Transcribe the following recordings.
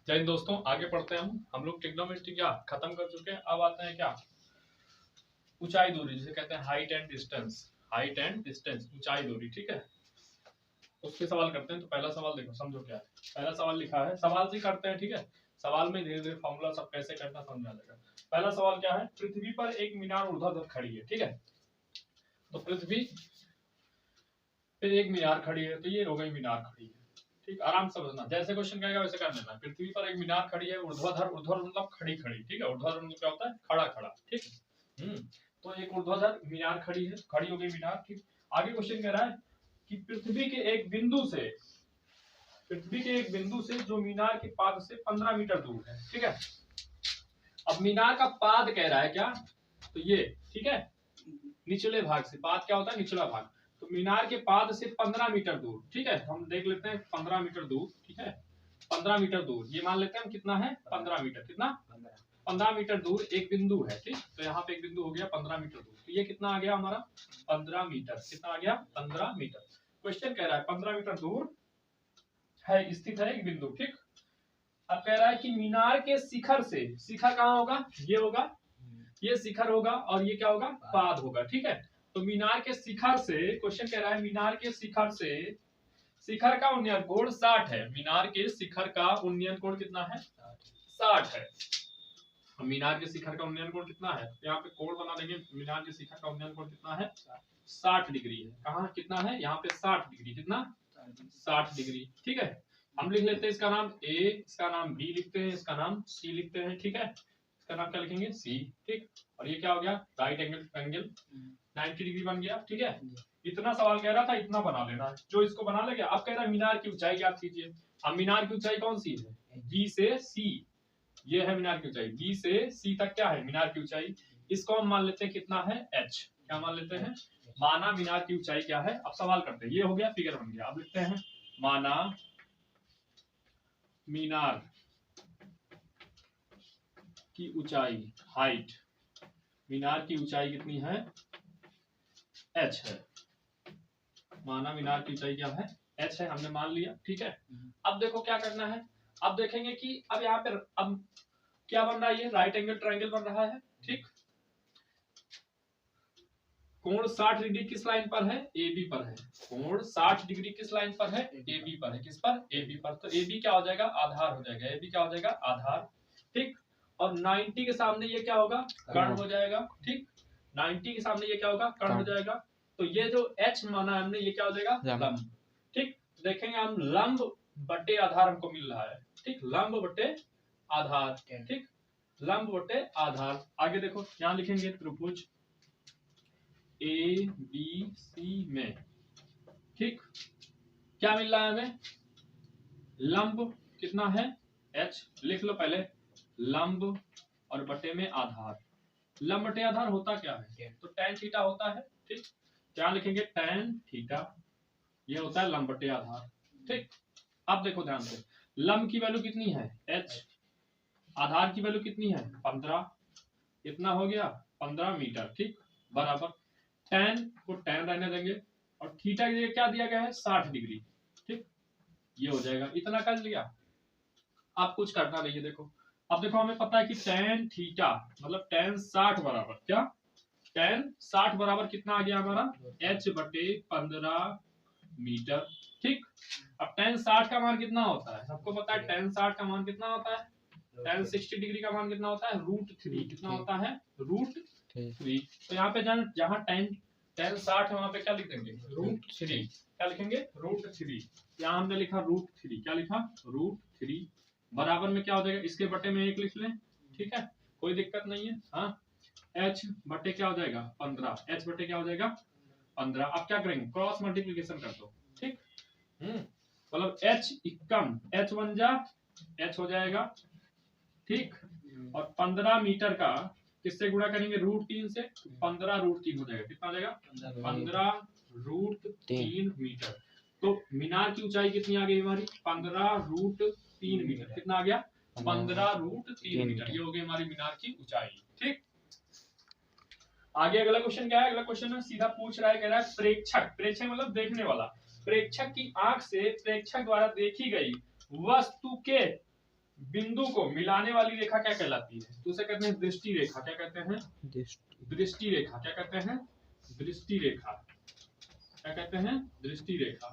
जय हिंद दोस्तों, आगे पढ़ते हैं। हम लोग ट्रिग्नोमेट्री क्या खत्म कर चुके हैं। अब आते हैं क्या ऊंचाई दूरी, जिसे कहते हैं height and distance. Height and distance, ऊंचाई दूरी, ठीक है। उसके सवाल करते हैं। तो पहला सवाल देखो, समझो क्या है। पहला सवाल लिखा है, सवाल से करते हैं, ठीक है। सवाल में धीरे धीरे फॉर्मूला सब कैसे करना समझ आ जाएगा। पहला सवाल क्या है, पृथ्वी पर एक मीनार ऊर्ध्वाधर खड़ी है, ठीक है। तो पृथ्वी पे एक मीनार खड़ी है, तो ये हो गई मीनार खड़ी है, ठीक। आराम से समझना, जैसे क्वेश्चन कहेगा वैसे कर लेना। पृथ्वी पर एक मीनार खड़ी है ऊर्ध्वाधर, ऊर्ध्वाधर मतलब खड़ी खड़ी, ठीक है। ऊर्ध्वाधर मतलब क्या होता है, खड़ा खड़ा, ठीक है। तो एक ऊर्ध्वाधर मीनार खड़ी है, खड़ी हो गई मीनार, ठीक। आगे क्वेश्चन कह रहा है कि पृथ्वी के एक बिंदु से जो मीनार के पाद से 15 मीटर दूर है, ठीक है। अब मीनार का पाद कह रहा है क्या, तो ये, ठीक है। निचले भाग से, पाद क्या होता है, निचला भाग। तो मीनार के पाद से 15 मीटर दूर, ठीक है। हम देख लेते हैं 15 मीटर दूर, ठीक है। 15 मीटर दूर, ये मान लेते हैं हम कितना है, 15 मीटर। कितना, 15 मीटर दूर एक बिंदु है, ठीक। तो यहाँ पे एक बिंदु हो गया 15 मीटर दूर। तो ये कितना आ गया हमारा, 15 मीटर। कितना आ गया, 15 मीटर। क्वेश्चन कह रहा है 15 मीटर दूर है स्थित है एक बिंदु, ठीक। अब कह रहा है कि मीनार के शिखर से, शिखर कहाँ होगा, ये होगा, ये शिखर होगा, और ये क्या होगा, पाद होगा, ठीक है। तो मीनार के शिखर से, क्वेश्चन कह रहा है मीनार के शिखर से, शिखर का उन्नयन कोण 60 है। मीनार के शिखर का उन्नयन कोण कितना है, 60 है। मीनार के शिखर का उन्नयन कोण कितना है, यहाँ पे कोण बना देंगे। मीनार के शिखर का उन्नयन कोण कितना है, 60 डिग्री है। कहाँ कितना है, यहाँ पे 60 डिग्री। कितना, 60 डिग्री, ठीक है। हम लिख लेते हैं इसका नाम ए, इसका नाम बी लिखते हैं, इसका नाम सी लिखते हैं, ठीक है। इसका नाम क्या लिखेंगे, सी, ठीक। और ये क्या हो गया, राइट एंगल ट्रायंगल 90 डिग्री बन गया, ठीक है। इतना सवाल कह रहा था, इतना बना लेना है। जो इसको बना लेगा, अब कह रहा है मीनार की ऊंचाई ज्ञात कीजिए। अब मीनार की ऊंचाई कौन सी है, बी से सी, ये है मीनार की ऊंचाई। बी से सी तक क्या है मीनार की ऊंचाई, इसको हम मान लेते हैं कितना है, एच। क्या मान लेते हैं, माना मीनार की ऊंचाई क्या है। अब सवाल करते हैं, ये हो गया, फिगर बन गया। अब लिखते हैं माना मीनार की ऊंचाई, हाइट, मीनार की ऊंचाई कितनी है, एच है। माना मीनार की ऊंचाई क्या है, एच है, हमने मान लिया, ठीक है। अब देखो क्या करना है। अब देखेंगे कि अब यहाँ पे अब क्या बन रहा है, ये राइट एंगल ट्रायंगल बन रहा है, ठीक। कोण 60 डिग्री किस लाइन पर है, ए बी पर है। कोण 60 डिग्री किस लाइन पर है, ए बी पर है। किस पर, ए बी पर। तो ए बी क्या हो जाएगा, आधार हो जाएगा। ए बी क्या हो जाएगा, आधार, ठीक। और 90 के सामने ये क्या होगा, कर्ण हो जाएगा, ठीक। 90 के सामने ये क्या होगा, कर्ण हो जाएगा। तो ये जो एच माना हमने, ये क्या हो जाएगा, लंब, ठीक। देखेंगे हम लंब बटे आधार हमको मिल रहा है, ठीक। लंब बटे आधार, ठीक। लंब बटे आधार। आगे देखो, यहाँ लिखेंगे त्रिभुज ए बी सी में, ठीक। क्या मिल रहा है हमें, लंब कितना है, एच। लिख लो पहले, लंब और बटे में आधार। लंब बटे आधार होता क्या है, तो tan थीटा होता है, ठीक। क्या लिखेंगे, tan थीटा, ये होता है लंब बटे आधार, ठीक। अब देखो ध्यान से, लंब की वैल्यू कितनी है, h। आधार की वैल्यू कितनी है, 15। कितना हो गया, 15 मीटर, ठीक। बराबर tan को tan रहने देंगे, और थीटा के लिए क्या दिया गया है, 60 डिग्री, ठीक। ये हो जाएगा, इतना कर लिया। अब कुछ करना नहीं है, देखो। अब देखो हमें पता है कि tan थीटा मतलब tan 60 बराबर क्या, tan 60 बराबर कितना आ गया हमारा, h बटे 15 मीटर, ठीक। अब tan 60 का मान कितना होता है, सबको पता है tan 60 का मान कितना होता है, tan 60 डिग्री का मान कितना होता है, √3। कितना होता है, √3। तो यहाँ पे जहाँ tan 60 है, वहां पे क्या लिख देंगे, √3। क्या लिखेंगे, √3। यहाँ हमने लिखा √3। क्या लिखा, √3 बराबर में क्या हो जाएगा, इसके बटे में 1 लिख लें, ठीक है, कोई दिक्कत नहीं है। हाँ, h बटे क्या हो जाएगा, 15। h बटे क्या हो जाएगा, 15। अब क्या करेंगे, क्रॉस मल्टीप्लीकेशन कर दो, ठीक। मतलब h इक्कम, h 1 जा h हो जाएगा, ठीक। और 15 मीटर का किससे गुणा करेंगे, √3 से, 15 √3 हो जाएगा। कितना हो जाएगा, 15 √3 मीटर। तो मीनार की ऊंचाई कितनी आ गई हमारी, 15 √3 मीटर। कितना आ गया, 15 √3 मीटर। ये हो गई हमारी मीनार की ऊंचाई, ठीक। आगे अगला क्वेश्चन क्या है, अगला क्वेश्चन में सीधा पूछ रहा है, कह रहा है प्रेक्षक, प्रेक्षक मतलब देखने वाला, प्रेक्षक की आंख से प्रेक्षक द्वारा देखी गई वस्तु के बिंदु को मिलाने वाली रेखा क्या कहलाती है? तो उसे कहते हैं दृष्टि रेखा। क्या कहते हैं? दृष्टि रेखा। क्या कहते हैं? दृष्टि रेखा। क्या कहते हैं? दृष्टि रेखा।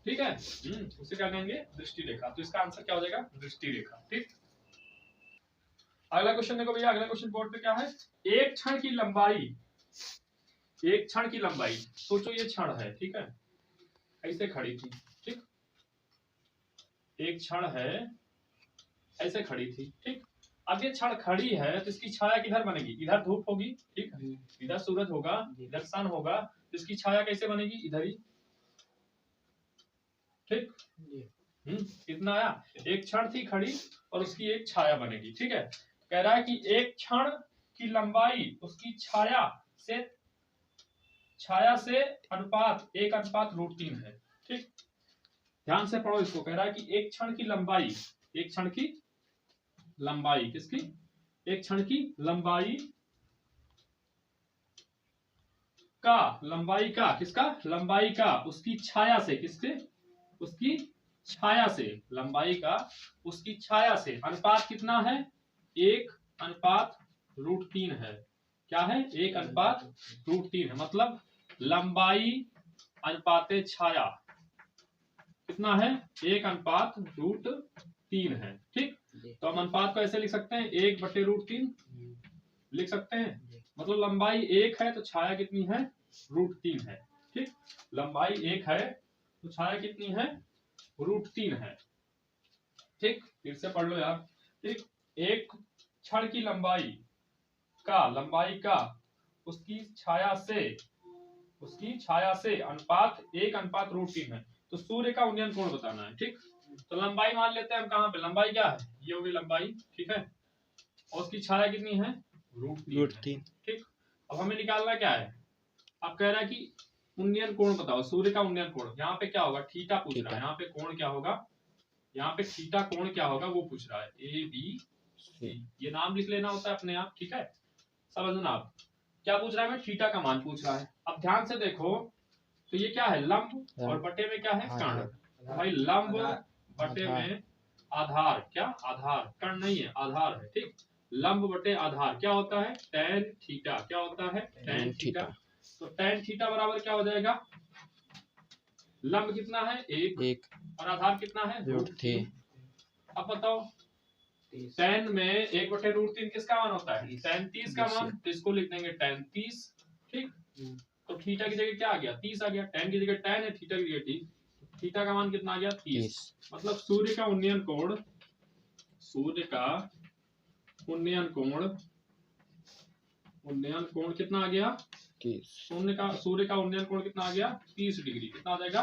ठीक है, उसे क्या कहेंगे? दृष्टि रेखा। तो इसका आंसर क्या हो जाएगा? दृष्टि रेखा। ठीक, अगला क्वेश्चन देखो भैया। अगला क्वेश्चन बोर्ड पे क्या है? एक क्षण की लंबाई, एक क्षण की लंबाई, सोचो ये क्षण है, ठीक है, ऐसे खड़ी थी, ठीक, एक क्षण है, ऐसे खड़ी थी, ठीक। अब ये क्षण खड़ी है तो इसकी छाया किधर बनेगी? इधर धूप होगी, ठीक, इधर सूरज होगा, इधर सन होगा, तो इसकी छाया कैसे बनेगी? इधर ही, ठीक। कितना आया? एक क्षण थी खड़ी और उसकी एक छाया बनेगी, ठीक है। कह रहा है कि एक क्षण की लंबाई उसकी छाया से अनुपात 1:√3 है, ठीक। ध्यान से पढ़ो इसको। कह रहा है कि एक क्षण की लंबाई, एक क्षण की लंबाई किसकी? एक क्षण की लंबाई का, लंबाई का किसका? लंबाई का उसकी छाया से, किससे? उसकी छाया से, लंबाई का उसकी छाया से अनुपात कितना है? 1:√3 है। क्या है? 1:√3 है। मतलब लंबाई अनुपाते छाया कितना है? 1:√3 है, ठीक। तो हम अनुपात को ऐसे लिख सकते हैं, 1/√3 लिख सकते हैं। मतलब लंबाई 1 है तो छाया कितनी है? √3 है, ठीक। लंबाई 1 है तो छाया कितनी है? √3 है, ठीक। फिर से पढ़ लो यार, ठीक। एक क्षण की लंबाई का उसकी छाया से अनुपात 1:√3 है। तो सूर्य का उन्नयन कोण बताना है, ठीक। तो लंबाई मान लेते हैं हम, कहाँ पे लंबाई क्या है? ये होगी लंबाई, ठीक है, और उसकी छाया कितनी है? √3, ठीक। अब हमें निकालना क्या है? अब कह रहा है कि उन्नयन कोण बताओ, सूर्य का उन्नयन कोण। यहाँ पे क्या होगा? थीटा पूछ रहा है। यहाँ पे कोण क्या होगा? यहाँ पे थीटा कोण क्या होगा वो पूछ रहा है। ABC, ये नाम लिख लेना होता है अपने आप, ठीक है, समझना आप। क्या पूछ रहा है? मैं थीटा का मान पूछ रहा है। अब ध्यान से देखो, तो ये क्या है? लंब, और बटे में क्या है? कर्ण। भाई लंब बटे में आधार, क्या? आधार, कर्ण नहीं है, आधार है, ठीक। लंब बटे आधार क्या होता है? tan theta. क्या होता है? tan theta. तो tan थीटा बराबर क्या हो जाएगा? लंब कितना है? 1 और आधार कितना है? √3। अब बताओ, tan में 1/√3 किसका मान होता है? tan 30 का मान। तो इसको लिख देंगे tan 30, ठीक। तो थीटा की जगह क्या आ गया? 30 आ गया। tan की जगह tan है, थीटा की जगह t। थीटा का मान कितना आ गया? 30। मतलब सूर्य का उन्नयन कोण कितना आ गया? सूर्य का उन्नयन कोण कितना आ गया? 30 डिग्री। कितना आ जाएगा?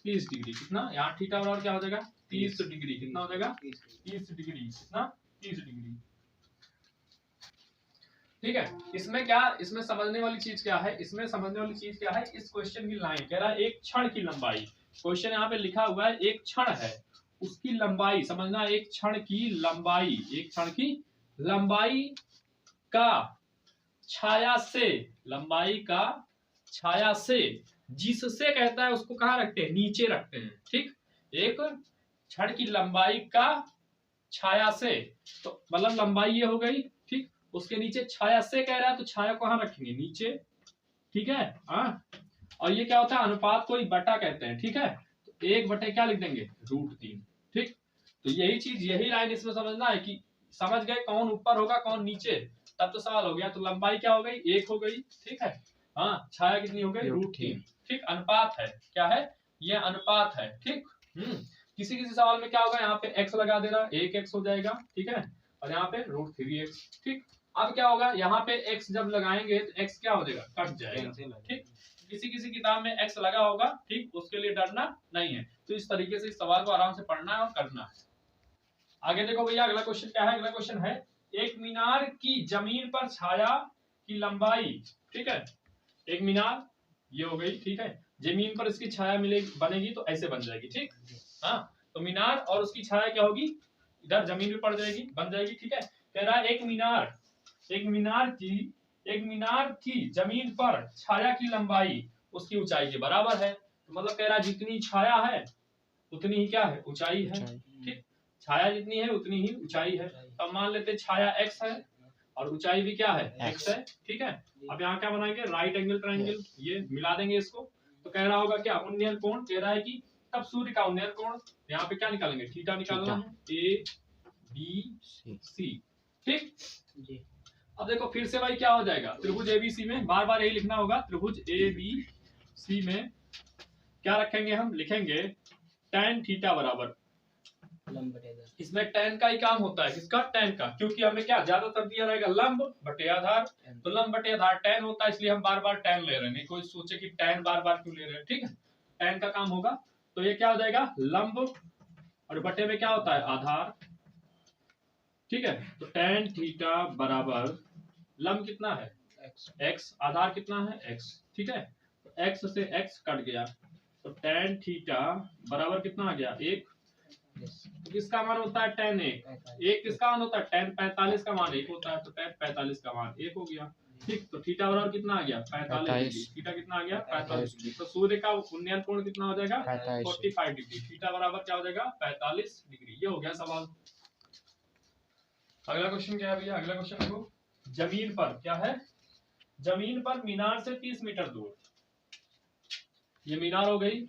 30 डिग्री। कितना? यहाँ थीटा बराबर क्या हो जाएगा? 30 डिग्री। कितना हो जाएगा? 30 डिग्री। कितना? 30 डिग्री, ठीक है। इसमें समझने वाली चीज क्या है? इस क्वेश्चन की लाइन कह रहा है एक क्षण की लंबाई। क्वेश्चन यहाँ पे लिखा हुआ है एक क्षण है, उसकी लंबाई समझना। एक क्षण की लंबाई का छाया से, जिससे कहता है उसको कहाँ रखते हैं? नीचे रखते हैं, ठीक। एक क्षण की लंबाई का छाया से, तो मतलब लंबाई ये हो गई, ठीक। उसके नीचे छाया से कह रहा है, तो छाया कहाँ रखेंगे? नीचे, ठीक है। हाँ, और ये क्या होता है? अनुपात को बटा कहते हैं, ठीक है। तो 1 क्या लिख देंगे? √3, ठीक। तो यही लाइन इसमें समझना है कि समझ गए कौन ऊपर होगा कौन नीचे, तब तो सवाल हो गया। तो लंबाई क्या हो गई? 1 हो गई, ठीक है। हाँ, छाया कितनी हो गई? √3, ठीक। अनुपात है, क्या है? ये अनुपात है, ठीक। किसी सवाल में क्या होगा? यहाँ पे x लगा देना, 1x हो जाएगा, ठीक है, और यहाँ पे √3x, ठीक। अब क्या होगा? यहाँ पे x जब लगाएंगे तो x क्या हो जाएगा? कट जाएगा, ठीक। किसी किताब में x लगा होगा, ठीक, उसके लिए डरना नहीं है। तो इस तरीके से इस सवाल को आराम से पढ़ना है और करना है। आगे देखो भैया, अगला क्वेश्चन क्या है? अगला क्वेश्चन है एक मीनार की जमीन पर छाया की लंबाई, ठीक है। एक मीनार ये हो गई, ठीक है। जमीन पर इसकी छाया बनेगी तो ऐसे बन जाएगी, ठीक। हाँ, तो मीनार और उसकी छाया क्या होगी? इधर जमीन पे पड़ जाएगी, बन जाएगी, ठीक है। कह रहा है एक मीनार की जमीन पर छाया की लंबाई उसकी ऊंचाई के बराबर है। तो मतलब कह रहा है जितनी छाया है उतनी ही क्या है? ऊंचाई है, ठीक। छाया जितनी है उतनी ही ऊंचाई है। तो अब मान लेते हैं छाया x है और ऊंचाई भी क्या है x है, ठीक है। अब यहाँ क्या बनाएंगे, राइट एंगल ट्रायंगल, ये मिला देंगे इसको। तो कह रहा होगा क्या, उन्नयन कोण कह रहा है कि तब सूर्य का उन्नयन कोण, यहाँ पे क्या निकालेंगे, थीटा निकालना है, ए बी सी, ठीक जी। अब देखो फिर से भाई क्या हो जाएगा, त्रिभुज एबीसी में बार बार यही लिखना होगा, त्रिभुज एबीसी में क्या रखेंगे हम, लिखेंगे tan थीटा बराबर, इसमें tan का ही काम होता है, किसका, tan का, क्योंकि हमें क्या ज्यादातर दिया रहेगा लंब बटे आधार, तो लंब बटे आधार tan होता है, इसलिए हम बार बार tan ले रहे हैं, नहीं कोई सोचे कि tan बार बार क्यों ले रहे हैं, ठीक है, tan का काम होगा। तो ये क्या हो जाएगा, लंब और बटे में क्या होता है आधार, ठीक है। तो tan थीटा बराबर लंब कितना है x, आधार कितना है x, ठीक है। तो x से x कट गया, तो tan थीटा बराबर कितना आ गया, 1। तो किसका मान होता है tan 1 किसका मान होता है tan 45 का मान 1 होता है, तो tan 45 का मान 1 हो गया, ठीक। तो थीटा बराबर कितना आ गया 45, थीटा कितना आ गया 45 डिग्री। तो सूर्य का उन्नयन कोण कितना हो जाएगा 45 डिग्री, थीटा बराबर क्या हो जाएगा 45 डिग्री। ये हो गया सवाल। अगला क्वेश्चन क्या है भैया, अगला क्वेश्चन देखो, जमीन पर क्या है, जमीन पर मीनार से 30 मीटर दूर, ये मीनार हो गई,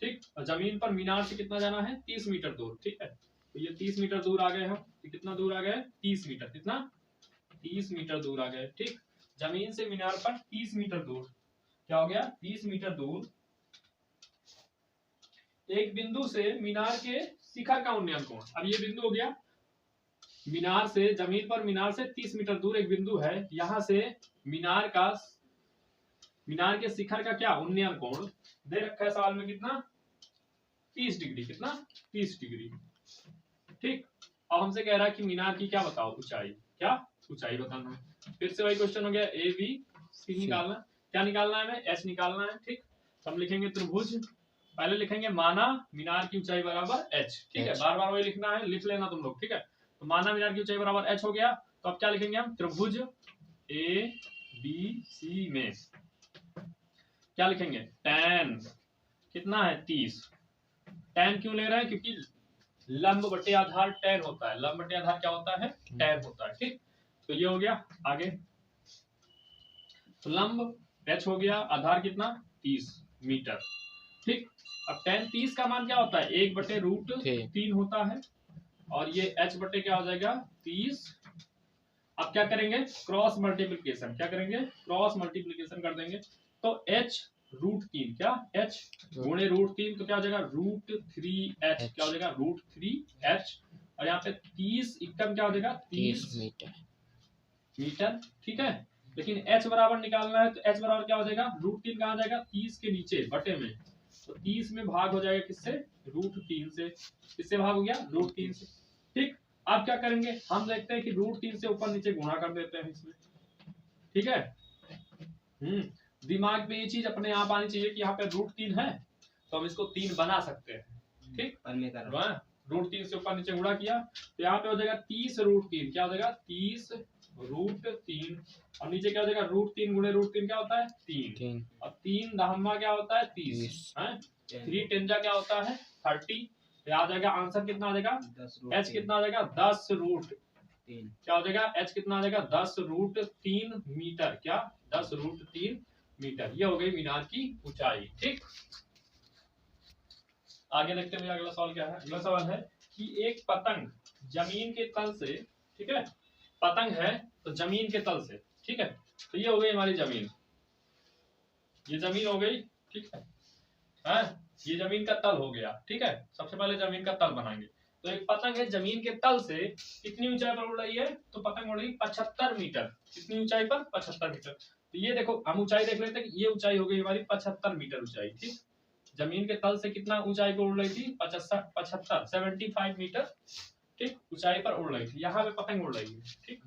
ठीक। और जमीन पर मीनार से कितना जाना है 30 मीटर दूर, ठीक है। तो ये 30 मीटर दूर आ गए हम, तो कितना दूर आ गए 30 मीटर, कितना 30 मीटर दूर आ गए, ठीक। जमीन से मीनार पर 30 मीटर दूर, क्या हो गया 30 मीटर दूर, एक बिंदु से मीनार के शिखर का उन्नयन कोण, अब ये बिंदु हो गया मीनार से, जमीन पर मीनार से 30 मीटर दूर एक बिंदु है, यहां से मीनार के शिखर का क्या उन्नयन कोण दे रखा है सवाल में, कितना 30 डिग्री, कितना 30 डिग्री, ठीक। अब हमसे कह रहा है कि मीनार की क्या बताओ ऊंचाई, क्या ऊंचाई बताना है। फिर से वही क्वेश्चन हो गया, ए बी सी निकालना, क्या निकालना है हमें, एच निकालना है, ठीक। हम लिखेंगे त्रिभुज, पहले लिखेंगे माना मीनार की ऊंचाई बराबर एच, ठीक है, बार बार वही लिखना है, लिख लेना तुम लोग, ठीक है। तो माना मीनार की ऊंचाई बराबर एच हो गया, तो अब क्या लिखेंगे हम, त्रिभुज ए बी सी में क्या लिखेंगे, tan कितना है 30, tan क्यों ले रहे हैं, क्योंकि लंब बटे आधार tan होता है, लंब बटे आधार क्या होता है tan होता है, ठीक। तो ये हो गया, आगे तो लंब h हो गया, आधार कितना 30 मीटर, ठीक। अब tan 30 का मान क्या होता है 1 बटे रूट 3 होता है, और ये h बटे क्या हो जाएगा 30। अब क्या करेंगे, क्रॉस मल्टीप्लिकेशन, क्या करेंगे क्रॉस मल्टीप्लिकेशन कर देंगे, तो h रूट 3, क्या h गुणे रूट 3, तो क्या हो जाएगा रूट 3h, क्या हो जाएगा रूट 3h, और यहाँ पे 30 इक्कम क्या हो जाएगा 30 मीटर, ठीक है। लेकिन h बराबर निकालना है, तो h बराबर क्या हो जाएगा रूट 3 कहाँ जाएगा 30 के नीचे बटे में, तो 30 में भाग हो जाएगा किससे रूट 3 से, किससे भाग हो गया रूट 3 से, ठीक। अब क्या करेंगे, हम देखते हैं कि रूट 3 से ऊपर नीचे गुणा कर देते हैं इसमें, ठीक है। दिमाग में ये चीज अपने आप आनी चाहिए कि यहाँ पे रूट 3 है, तो हम इसको 3 बना सकते हैं, ठीक। रूट 3 से ऊपर नीचे गुणा किया, तो यहाँ पे हो जाएगा 30 रूट 3, क्या हो जाएगा 30 रूट 3, और नीचे क्या हो जाएगा रूट 3 गुणे रूट 3 क्या होता है 3, और 3 दहम्मा क्या होता है 30 है, 3 टेंजा क्या होता है 30, आ जाएगा आंसर कितना आ जाएगा h कितना आ जाएगा 10 रूट 3, क्या हो जाएगा h कितना आ जाएगा 10 रूट 3 मीटर, क्या 10 रूट 3 मीटर। ये हो गई मीनार की ऊंचाई, ठीक। आगे देखते हैं अगला सवाल क्या है, अगला सवाल है कि एक पतंग जमीन के तल से, ठीक है, पतंग है तो जमीन के तल से, ठीक है, तो ये हो गई हमारी जमीन, ये जमीन हो गई, ठीक है, ये जमीन का तल हो गया, ठीक है। सबसे पहले जमीन का तल बनाएंगे, तो एक पतंग है जमीन के तल से कितनी ऊंचाई पर उड़ रही है, तो पतंग उड़ रही 75 मीटर, कितनी ऊंचाई पर 75 मीटर। तो ये देखो हम ऊंचाई देख लेते हैं, ये ऊंचाई हो गई हमारी 75 मीटर ऊंचाई, ठीक। जमीन के तल से कितना ऊंचाई पर उड़ रही थी 75 मीटर, ठीक, ऊंचाई पर उड़ रही थी, यहाँ पे पतंग उड़ रही है, ठीक,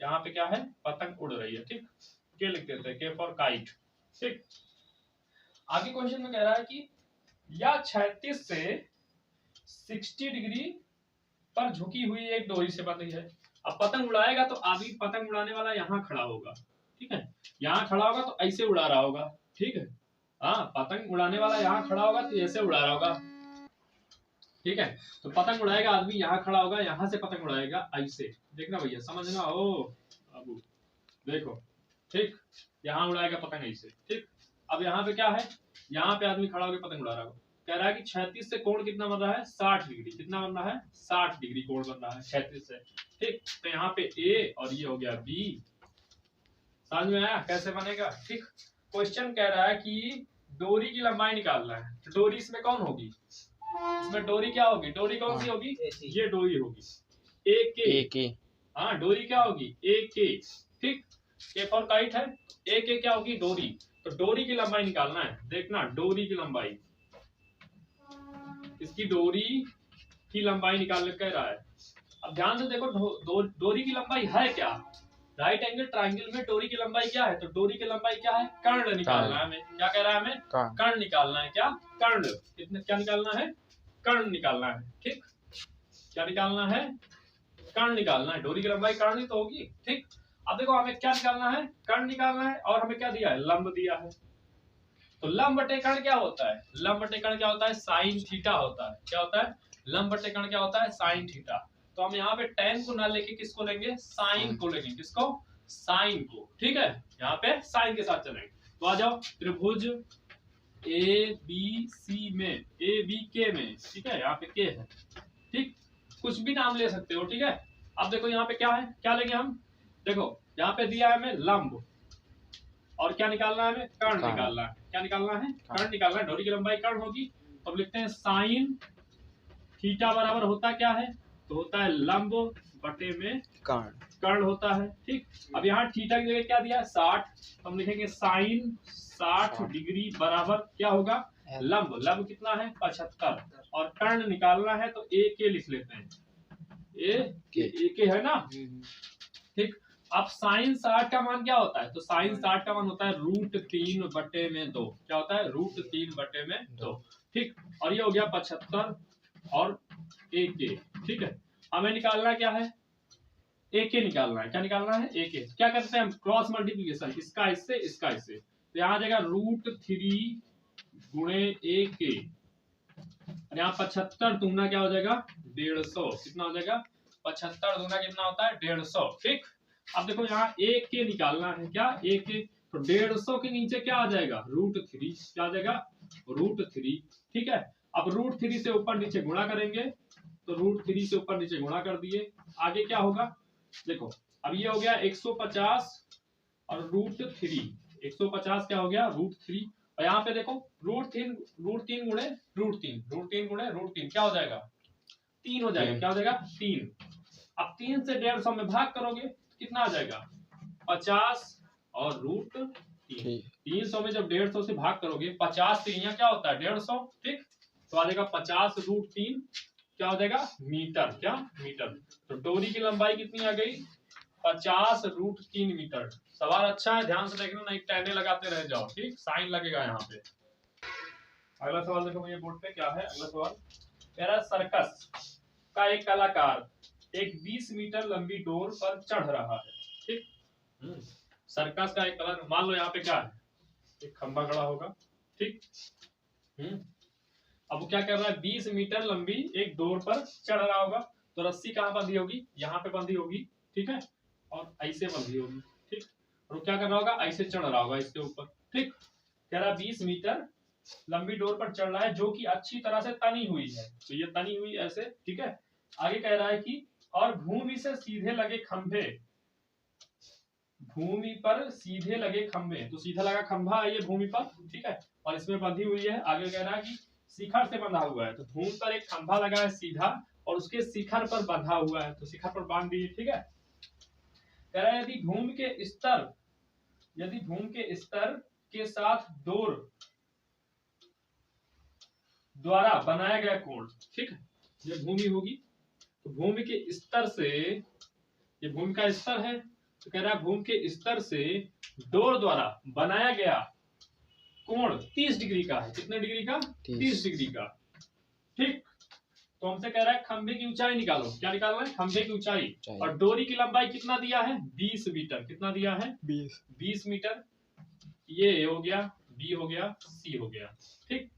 यहाँ पे क्या है पतंग उड़ रही है, ठीक। के लिख देते हैं, के फॉर काइट, ठीक। आगे क्वेश्चन में कह रहा है कि या 36 से 60 डिग्री पर झुकी हुई एक डोरी से बंधी है। अब पतंग उड़ाएगा तो अभी पतंग उड़ाने वाला यहाँ खड़ा होगा, ठीक है, यहाँ खड़ा होगा तो ऐसे उड़ा रहा होगा, ठीक है, हाँ पतंग उड़ाने वाला यहाँ खड़ा होगा तो ऐसे उड़ा रहा होगा, ठीक है। तो पतंग उड़ाएगा आदमी, यहाँ खड़ा होगा, यहाँ से पतंग उड़ाएगा ऐसे, देखना भैया समझना। ओ अबू देखो, ठीक, यहाँ उड़ाएगा पतंग ऐसे, ठीक। अब यहाँ पे क्या है, यहाँ पे आदमी खड़ा होकर पतंग उड़ा रहा है, कह रहा है कि 36 से कोण कितना बन रहा है, 60 डिग्री। कितना बन रहा है, 60 डिग्री कोण बन रहा है 36 से, ठीक। तो यहाँ पे ए और ये हो गया बी। समझ में आया कैसे बनेगा, ठीक। क्वेश्चन कह रहा है कि डोरी की लंबाई निकालना है, तो डोरी इसमें कौन होगी, इसमें डोरी क्या होगी, डोरी कौन सी होगी, ये डोरी होगी ए के। हाँ डोरी क्या होगी, ए के, ठीक। के फॉर काइट है, ए के क्या होगी, डोरी। तो डोरी की लंबाई निकालना है, देखना डोरी की लंबाई, इसकी डोरी की लंबाई निकालने कह रहा है। अब ध्यान से देखो डोरी की लंबाई है क्या, राइट एंगल ट्रायंगल में डोरी की लंबाई क्या है, तो डोरी की लंबाई क्या है, कर्ण निकालना है हमें। क्या कह रहा है हमें, कर्ण निकालना है, क्या कर्ण, कितने क्या निकालना है, कर्ण निकालना है, ठीक। क्या निकालना है, कर्ण निकालना है, डोरी की लंबाई कर्ण ही तो होगी, ठीक। अब देखो हमें क्या निकालना है, कर्ण निकालना है, और हमें क्या दिया है, लंब दिया है। तो लंब बटे कर्ण क्या होता है, लंब बटे कर्ण क्या होता है, साइन थीटा होता है। क्या होता है, लंब बटे कर्ण क्या होता है, साइन थीटा। तो हम यहाँ पे tan को ना लेके किसको लेंगे, साइन को लेंगे, किसको, साइन को, ठीक है। यहाँ पे साइन के साथ चलेंगे। तो आ जाओ, त्रिभुज ए बी सी में, ए बी के में, ठीक है, यहाँ पे के है, ठीक। कुछ भी नाम ले सकते हो, ठीक है। अब देखो यहाँ पे क्या है, क्या लेंगे हम, देखो यहाँ पे दिया है हमें लंब, और क्या निकालना है हमें, कर्ण निकालना है। क्या निकालना है, कर्ण निकालना है, डोरी की लंबाई कर्ण होगी। तो लिखते हैं साइन थीटा बराबर होता क्या है, तो होता है लंब बटे में कर्ण होता है, ठीक। अब यहाँ थीटा की जगह क्या दिया है, 60, हम लिखेंगे साइन 60 डिग्री बराबर क्या होगा, लंब, लंब कितना है 75, और कर्ण निकालना है तो ए के लिख लेते हैं, ए के है ना, ठीक। अब साइन 60 का मान क्या होता है, तो साइन 60 का मान होता है √3/2। क्या होता है, √3/2, ठीक। और ये हो गया 75 और ए के, ठीक है। हमें निकालना क्या है, ए के निकालना है। क्या निकालना है, ए के। क्या करते हैं हम, क्रॉस मल्टीप्लीकेशन, इसका इससे, इसका इससे, तो यहाँ आ जाएगा √3 गुणे ए के, और यहाँ 75 दूना क्या हो जाएगा, 150। कितना हो जाएगा, 75 दूना कितना होता है, 150, ठीक। अब देखो यहाँ ए के निकालना है, क्या ए के, तो 150 के नीचे क्या आ जाएगा, √3, क्या आ जाएगा, √3, ठीक है। अब √3 से ऊपर नीचे गुणा करेंगे, तो √3 से ऊपर नीचे गुणा कर दिए, आगे क्या होगा, देखो अब ये हो गया 150 और √3, 150 क्या हो गया, √3, और यहाँ पे देखो √3 गुणे √3 क्या हो जाएगा, 3 हो जाएगा। क्या हो जाएगा, 3। अब 3 से 150 में भाग करोगे कितना आ जाएगा, 50 और √3। 300 में जब 150 से भाग करोगे, 50 से यहाँ क्या होता है 150, ठीक। तो आ जाएगा 50 √3 क्या हो जाएगा, मीटर, क्या मीटर। तो डोरी की लंबाई कितनी आ गई, 50 √3 मीटर। सवाल अच्छा है, ध्यान से देखना, नहीं टैने लगाते रह जाओ, ठीक, साइन लगेगा यहाँ पे। अगला सवाल देखो भैया बोर्ड पे क्या है, अगला सवाल कह रहा है सर्कस का एक कलाकार एक 20 मीटर लंबी डोर पर चढ़ रहा है, ठीक। सर्कस का एक कलाकार, मान लो यहाँ पे क्या है, एक खंभा खड़ा होगा, ठीक। अब वो क्या कर रहा है, 20 मीटर लंबी एक डोर पर चढ़ रहा होगा। तो रस्सी कहाँ बंधी होगी, यहाँ पे बंधी होगी, ठीक है, और ऐसे बंधी होगी, ठीक। और वो क्या कर रहा होगा, ऐसे चढ़ रहा होगा इसके ऊपर, ठीक। कह रहा 20 मीटर लंबी डोर पर चढ़ रहा है जो कि अच्छी तरह से तनी हुई है, तो ये तनी हुई ऐसे, ठीक है। आगे कह रहा है कि और भूमि से सीधे लगे खंभे, भूमि पर सीधे लगे खंभे, तो सीधा लगा खंभा है ये भूमि पर, ठीक है, और इसमें बंधी हुई है। आगे कह रहा है कि शिखर से बंधा हुआ है, तो भूमि पर एक खंभा लगा है सीधा, और उसके शिखर पर बंधा हुआ है, तो शिखर पर बांध दिए, ठीक है। कह रहा है यदि भूमि के स्तर के साथ डोर द्वारा बनाया गया कोण, ठीक है, ये भूमि होगी, तो भूमि के स्तर से, ये भूमि का स्तर है, तो कह रहा है भूमि के स्तर से डोर द्वारा बनाया गया कोण 30 डिग्री का है। कितने डिग्री का, 30 डिग्री का, ठीक। तो हमसे कह रहा है खंभे की ऊंचाई निकालो। क्या निकालना है, खंभे की ऊंचाई, और डोरी की लंबाई कितना दिया है, 20 मीटर। कितना दिया है, 20 मीटर। ये हो गया, बी हो गया, सी हो गया, ठीक।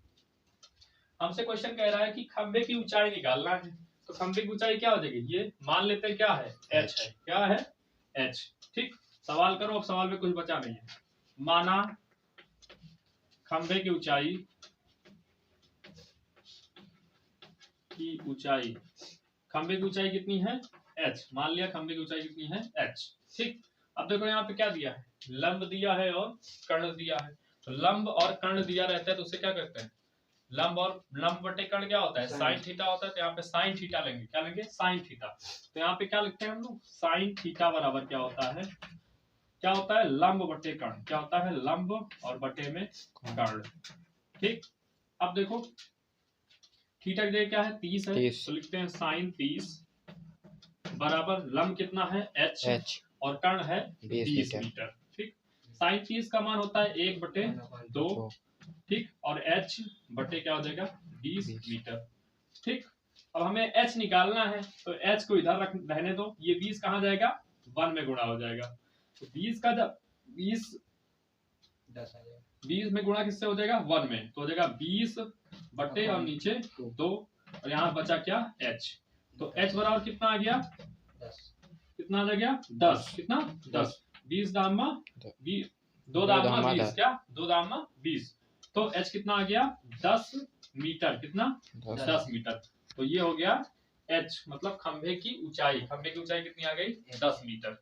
हमसे क्वेश्चन कह रहा है कि खंबे की ऊंचाई निकालना है। तो खंबे की ऊंचाई क्या हो जाएगी, ये मान लेते हैं क्या है, h है। क्या है, h। ठीक, सवाल करो। अब सवाल में कुछ बचा नहीं है। माना खंबे की ऊंचाई खंबे की ऊंचाई कितनी है, h। मान लिया खंबे की ऊंचाई कितनी है, h। ठीक, अब देखो यहाँ पे क्या दिया है, लंब दिया है और कर्ण दिया है। तो लंब और कर्ण दिया रहता है तो उसे क्या करते हैं, लंब बटे कर्ण क्या होता है, साइन थीटा होता है। तो यहाँ पे साइन थीटा लेंगे। क्या लेंगे, साइन थीटा। तो यहाँ पे क्या लिखते हैं हम लोग, साइन थीटा बराबर क्या होता है, लंब बटे कर्ण। क्या होता है, लंब और बटे में कर्ण। ठीक, अब देखो थीटा की जगह क्या है, 30 है। तो लिखते हैं साइन 30 बराबर लंब कितना है, h और कर्ण है 20 मीटर। ठीक, साइन 30 का मान होता है 1/2। ठीक, और h बटे क्या हो जाएगा, 20 मीटर। ठीक, अब हमें h निकालना है तो h को इधर रहने दो। ये 20 कहाँ जाएगा, 1 में गुणा हो जाएगा। तो 20 का जब 20 में गुणा किससे हो जाएगा, 1 में। तो हो जाएगा 20 बटे और नीचे 2 और यहाँ बचा क्या, h। तो h बराबर कितना आ गया, 10। कितना आ गया, 10। कितना, 10। 20 दामा 20, 2 दामा 20, क्या 2 दामा 20। तो h कितना आ गया, 10 मीटर। कितना, 10 मीटर। तो ये हो गया h, मतलब खंभे की ऊंचाई। खंभे की ऊंचाई कितनी आ गई, 10 मीटर।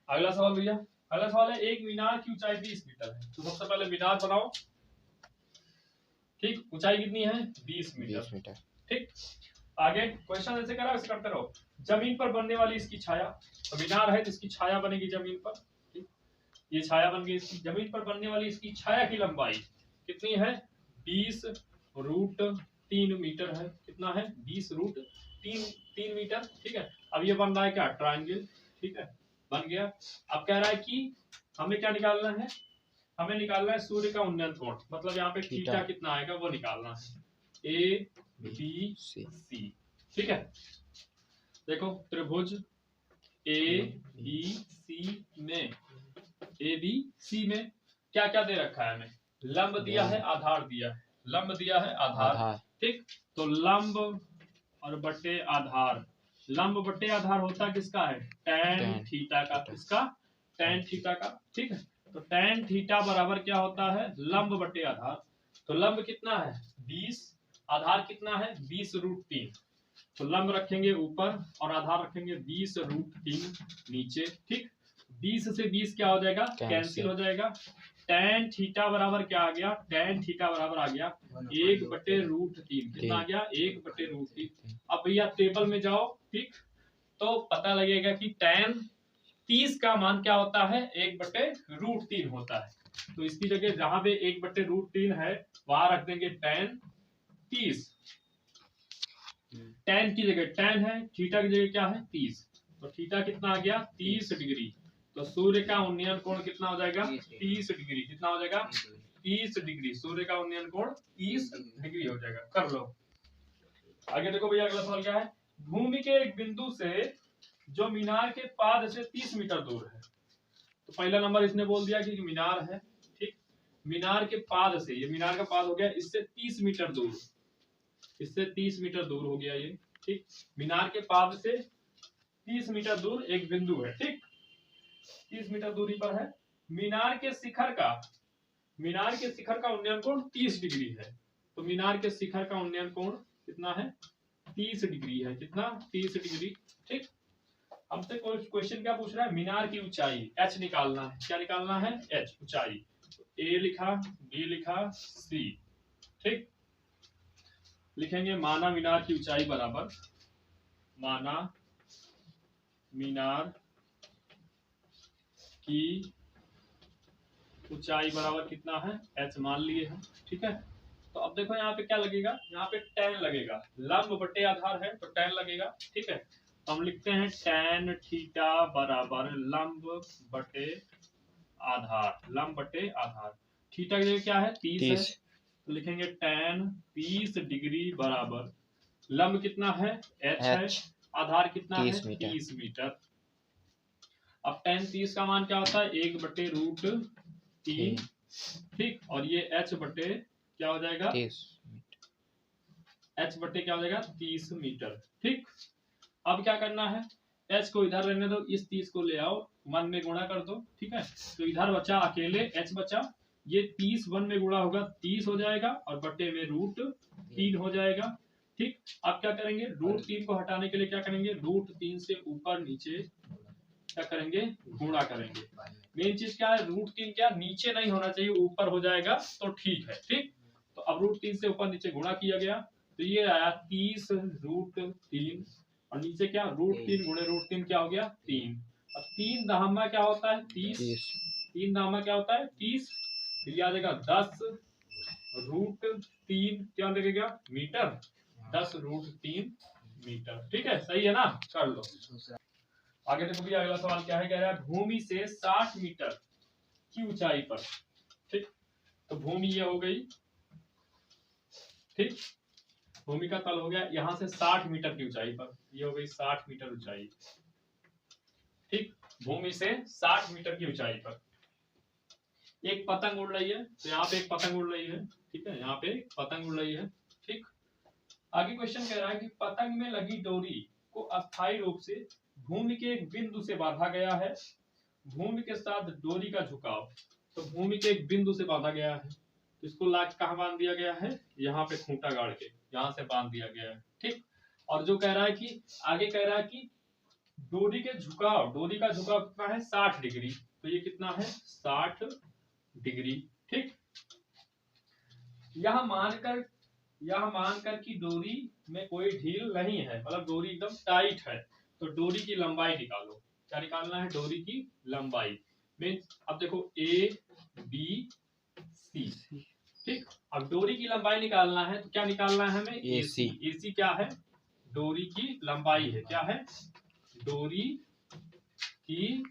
अगला सवाल भैया, अगला सवाल है एक मीनार की ऊंचाई 20 मीटर है। तो सबसे पहले मीनार बनाओ। ठीक, ऊंचाई कितनी है, 20 मीटर। ठीक, आगे क्वेश्चन ऐसे करा, वैसे करते रहो। जमीन पर बनने वाली इसकी छाया, तो मीनार है तो इसकी छाया बनेगी जमीन पर। ठीक, ये छाया बन गई इसकी। जमीन पर बनने वाली इसकी छाया की लंबाई कितनी है, 20√3 मीटर है। कितना है, 20√3 मीटर। ठीक है, अब ये बन रहा है क्या, ट्रायंगल। ठीक है, बन गया। अब कह रहा है कि हमें क्या निकालना है, हमें निकालना है सूर्य का उन्नयन कोण। मतलब यहाँ पे थीटा कितना आएगा वो निकालना है, ABC। ठीक है, देखो त्रिभुज ABC में क्या क्या दे रखा है हमें, लंब दिया है, आधार दिया है। लंब दिया है, आधार। ठीक, तो लंब और बटे आधार। लंब बटे आधार होता किसका है, tan थीटा का। किसका, tan थीटा का। ठीक है, तो tan थीटा बराबर क्या होता है, लंब बटे आधार। तो लंब कितना है 20, आधार कितना है 20√3। तो लंब रखेंगे ऊपर और आधार रखेंगे 20√3 नीचे। ठीक, 20 से 20 क्या हो जाएगा, कैंसिल हो जाएगा। tan थीटा बराबर क्या आ गया, tan थीटा बराबर आ गया 1/√3। कितना आ गया, 1/√3। अब भैया टेबल में जाओ। ठीक, तो पता लगेगा कि tan 30 का मान क्या होता है, 1/√3 होता है। तो इसकी जगह जहां पे 1/√3 है वहां रख देंगे tan 30। tan की जगह tan है, थीटा की जगह क्या है 30। तो थीटा कितना आ गया, 30 डिग्री। तो सूर्य का उन्नयन कोण कितना हो जाएगा, 30 डिग्री। कितना हो जाएगा, 30 डिग्री। सूर्य का उन्नयन कोण 30 डिग्री हो जाएगा। कर लो आगे। देखो भैया अगला सवाल क्या है, भूमि के एक बिंदु से जो मीनार के पाद से 30 मीटर दूर है। तो पहला नंबर इसने बोल दिया कि मीनार है। ठीक, मीनार के पाद से, ये मीनार का पाद हो गया, इससे 30 मीटर दूर, इससे 30 मीटर दूर हो गया ये। ठीक, मीनार के पाद से 30 मीटर दूर एक बिंदु है। ठीक, 30 मीटर दूरी पर है। मीनार के शिखर का उन्नयन कोण 30 डिग्री है। तो मीनार के शिखर का उन्नयन कोण कितना है, 30 डिग्री है। कितना, 30 डिग्री। ठीक, हमसे क्वेश्चन क्या पूछ रहा है, मीनार की ऊंचाई h निकालना है। क्या निकालना है, h ऊंचाई। A लिखा, B लिखा, C। ठीक, लिखेंगे माना मीनार की ऊंचाई बराबर, माना मीनार की ऊंचाई बराबर कितना है, h मान लिए हैं। ठीक है, तो अब देखो यहाँ पे क्या लगेगा, यहाँ पे tan लगेगा। लंब बटे आधार है तो tan लगेगा। ठीक है, तो हम लिखते हैं tan थीटा बराबर लंब बटे आधार। लंब बटे आधार, थीटा की जगह क्या है 30 है। तो लिखेंगे tan 30 डिग्री बराबर लंब कितना है h है, आधार कितना है 30 मीटर। अब tan 30 का मान क्या होता है, 1/√3। ठीक, और ये h बटे क्या हो जाएगा h बटे क्या हो जाएगा 30 मीटर। ठीक, अब क्या करना है, h को इधर रहने दो, इस 30 को ले आओ 1 में गुणा कर दो। ठीक है, तो इधर बचा अकेले h बचा, ये 30 1 में गुणा होगा 30 हो जाएगा और बटे में √3 हो जाएगा। ठीक, अब क्या करेंगे, √3 को हटाने के लिए क्या करेंगे, √3 से ऊपर नीचे क्या करेंगे, गुणा करेंगे। मेन चीज क्या है, √3 क्या नीचे नहीं होना चाहिए, ऊपर हो जाएगा तो ठीक है। ठीक, तो अब √3 से ऊपर नीचे गुणा किया गया, तो ये आया 30 √3 और नीचे क्या √3 गुणे √3 क्या हो गया 3। अब 3 दहमा क्या होता है 30, 3 दहमा क्या होता है 30, तो ये आ जाएगा 10 √3 क्या लगेगा मीटर, 10 √3 मीटर। ठीक है, सही है ना, कर लो। आगे देखो भैया अगला सवाल क्या है, कह रहा है भूमि से 60 मीटर की ऊंचाई पर। ठीक, तो भूमि ये हो गई, ठीक, भूमि का तल हो गया यहाँ से 60 मीटर की ऊंचाई पर, ये हो गई 60 मीटर ऊंचाई। ठीक, भूमि से 60 मीटर की ऊंचाई पर एक पतंग उड़ रही है, तो यहाँ पे एक पतंग उड़ रही है। ठीक है, यहाँ पे एक पतंग उड़ रही है। ठीक, आगे क्वेश्चन कह रहा है कि पतंग में लगी डोरी को अस्थायी रूप से भूमि के एक बिंदु से बांधा गया है, भूमि के साथ डोरी का झुकाव, तो भूमि के एक बिंदु से बांधा गया है, तो इसको लाके कहाँ बांध दिया गया है, यहाँ पे खूंटा गाड़ के यहाँ से बांध दिया गया है। ठीक, और जो कह रहा है कि आगे कह रहा है कि डोरी के झुकाव, डोरी का झुकाव कितना है 60 डिग्री, तो ये कितना है 60 डिग्री। ठीक, यह मानकर कि डोरी में कोई ढील नहीं है, मतलब डोरी एकदम टाइट है, तो डोरी की लंबाई निकालो। क्या निकालना है, डोरी की लंबाई। मीन्स अब देखो ABC। ठीक, अब डोरी की लंबाई निकालना है तो क्या निकालना है हमें, AC। AC क्या है, डोरी की लंबाई है, क्या है, डोरी की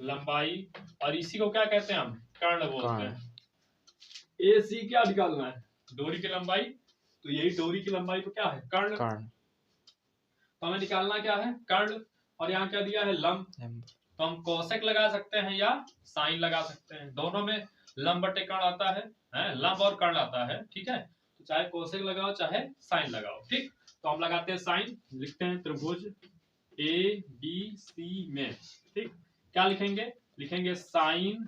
लंबाई और इसी को क्या कहते हैं हम, कर्ण बोलते हैं। AC क्या निकालना है, डोरी की लंबाई, तो यही डोरी की लंबाई को क्या है, कर्ण। तो हमें निकालना क्या है, कर्ण, और यहाँ क्या दिया है, लंब। तो हम कोसेक लगा सकते हैं या साइन लगा सकते हैं, दोनों में लंब बटे कर्ण आता है, लंब और कर्ण आता है। ठीक है, तो चाहे कोसेक लगाओ चाहे साइन लगाओ। ठीक, तो हम लगाते हैं साइन, लिखते हैं त्रिभुज ABC में। ठीक, क्या लिखेंगे, लिखेंगे साइन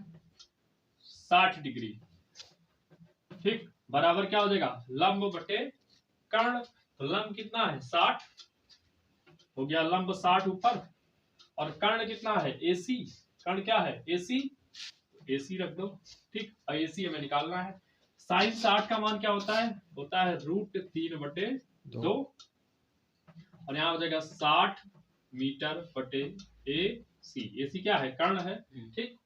60 डिग्री। ठीक, बराबर क्या हो जाएगा, लंब बटे कर्ण, तो लंब कितना है 60 हो गया, लंब 60 ऊपर, और कर्ण कितना है AC, कर्ण क्या है AC, AC रख दो। ठीक, और AC हमें निकालना है। साइन 60 का मान क्या होता है √3 बटे 2, और यहाँ हो जाएगा 60 मीटर बटे AC। AC क्या है, कर्ण है। ठीक,